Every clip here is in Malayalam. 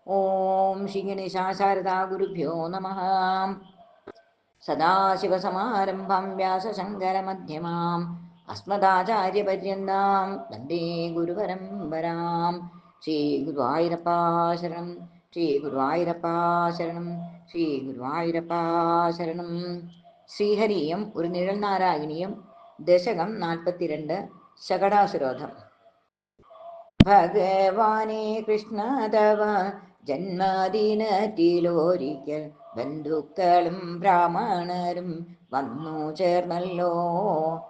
ഓം ശ്രീ ഗണേശാശാരദാ ഗുരുഭ്യോ നമഃ. സദാശിവസമാരംഭാം വ്യാസശങ്കരമധ്യമാം അസ്മദാചാര്യപര്യന്താം വന്ദേ ഗുരുപരമ്പരാം. ശ്രീ ഗുരുവായൂരപ്പാ ശരണം, ശ്രീ ഗുരുവായൂരപ്പാ ശരണം, ശ്രീ ഗുരുവായൂരപ്പാ ശരണം. ശ്രീഹരിയും ഒരു നിഴൽ നാരായണീയം. ദശകം 42. ശകടാസുരോധം. ഭഗവാനേ കൃഷ്ണ തവ ജന്മദിനത്തിലൊരിക്കൽ ബന്ധുക്കളും ബ്രാഹ്മണരും വന്നു ചേർന്നല്ലോ.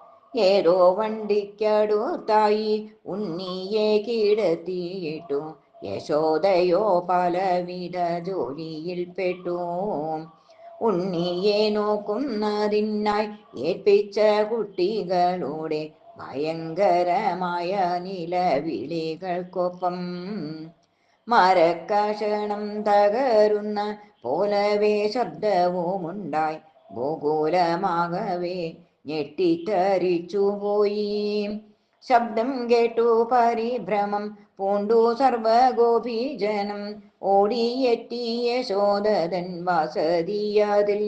ഏതോ വണ്ടിക്കടുത്തായി ഉണ്ണിയെ കിടത്തിയിട്ടു യശോദയോ പലവിധ ജോലിയിൽപ്പെട്ടു. ഉണ്ണിയെ നോക്കുന്നതിനായി ഏൽപ്പിച്ച കുട്ടികളുടെ ഭയങ്കരമായ നിലവിളികൾക്കൊപ്പം മരക്കഷണം തകരുന്ന പോലവേ ശബ്ദവുമുണ്ടായി. ഗോകുലമാകവേ ഞെട്ടിത്തരിച്ചുപോയി. ശബ്ദം കേട്ടു പരിഭ്രമം പൂണ്ടു സർവഗോപീജനം. ഓടിയെത്തിയ യശോദതൻ വസതിയതിൽ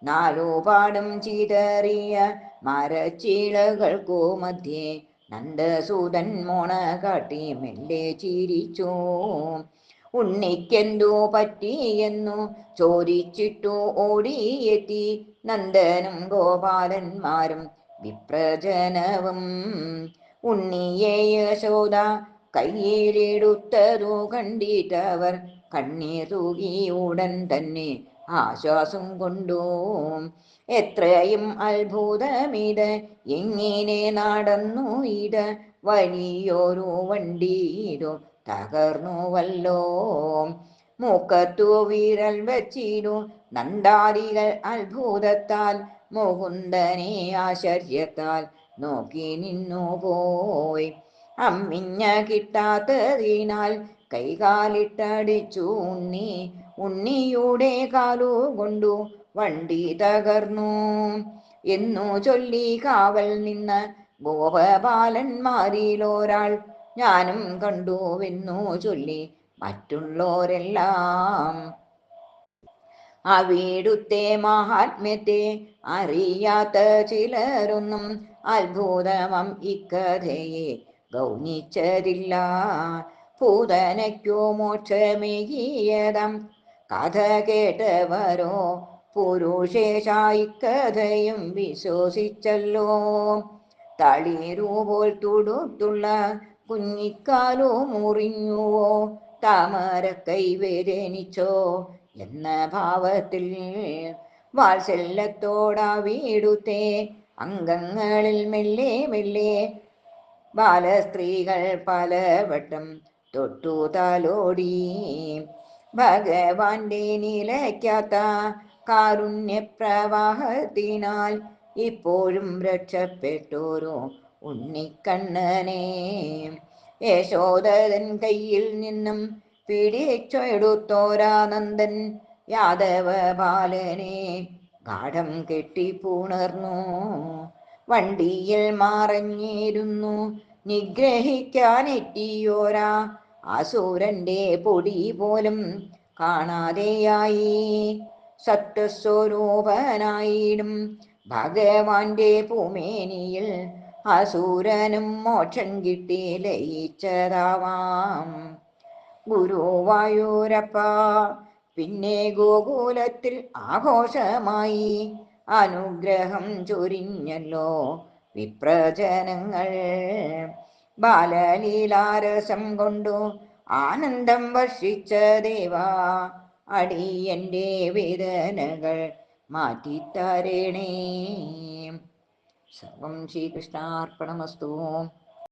നാലുപാടും ചിതറിയ മരച്ചിളകൾക്കു മധ്യേ നന്ദസൂതൻ മോണ കാട്ടി മെല്ലെ ചിരിച്ചു. ഉണ്ണിക്കെന്തു പറ്റിയെന്നു ചോദിച്ചിട്ടു ഓടിയെത്തി നന്ദനും ഗോപാലന്മാരും വിപ്രജനവും. ഉണ്ണിയെ യശോദ കയ്യിലെടുത്തതു കണ്ടിട്ടവർ കണ്ണീർ തൂകി ഉടൻ തന്നെ ആശ്വാസം കൊണ്ടു. എത്രയും അത്ഭുതമിത്, എങ്ങനെ നടന്നു ഇത്? വലിയൊരു വണ്ടിയിരു തകർന്നുവല്ലോ. മൂക്കത്തു വിരൽ വച്ചിരു നന്ദാദികൾ അത്ഭുതത്താൽ മുകുന്ദനെ ആശ്ചര്യത്താൽ നോക്കി നിന്നു പോയി. അമ്മിഞ്ഞ കിട്ടാത്തതിനാൽ കൈകാലിട്ടടിച്ചു ഉണ്ണി. ഉണ്ണിയുടെ കാലുകൊണ്ടു വണ്ടി തകർന്നു എന്നു ചൊല്ലി കാവൽ നിന്ന ഗോപബാലന്മാരിലൊരാൾ ഞാനും കണ്ടുവെന്നു ചൊല്ലി മറ്റുള്ളോരെല്ലാം. അവിടുത്തെ മഹാത്മ്യത്തെ അറിയാത്ത ചിലരൊന്നും അത്ഭുതമം ഇക്കഥയെ ഗൗനിച്ചതില്ല. പൂതനയ്ക്കു മോക്ഷമേകിയതം കഥ കേട്ടവരോ പുരുഷേശ ഇക്കഥയും വിശ്വസിച്ചല്ലോ. തളിരുപോൽ തുടുത്തുള്ള കുഞ്ഞിക്കാലു മുറിഞ്ഞുവോ, താമരക്കൈ വേദനിച്ചോ എന്ന ഭാവത്തിൽ വാത്സല്യത്തോടവിടുത്തെ അംഗങ്ങളിൽ മെല്ലെ മെല്ലെ ബാലസ്ത്രീകൾ പലവട്ടം തൊട്ടു തലോടി. ഭഗവാന്റെ നിലയ്ക്കാത്ത കാരുണ്യപ്രവാഹത്തിനാൽ ഇപ്പോഴും രക്ഷപ്പെട്ടോരോ ഉണ്ണിക്കണ്ണനെ യശോദരൻ കയ്യിൽ നിന്നും പിടിച്ചെടുത്തോരാനന്ദൻ യാദവ ബാലനെ ഗാഠം കെട്ടിപ്പുണർന്നു. വണ്ടിയിൽ മറഞ്ഞിരുന്നു നിഗ്രഹിക്കാനെത്തിയോരാ അസുരന്റെ പൊടി പോലും കാണാതെയായി. സത്വസ്വരൂപനായിടും ഭഗവാന്റെ പൂമേനിയിൽ അസുരനും മോക്ഷം കിട്ടി ലയിച്ചതാവാം. ഗുരുവായൂരപ്പ പിന്നെ ഗോകുലത്തിൽ ആഘോഷമായി അനുഗ്രഹം ചൊരിഞ്ഞല്ലോ വിപ്രജനങ്ങൾ. ബാലലീലാരസം കൊണ്ടു ആനന്ദം വർഷിച്ച ദേവാ, അടിയന്റെ വേദനകൾ മാറ്റിത്തരണേ. സർവം ശ്രീകൃഷ്ണാർപ്പണമസ്തു.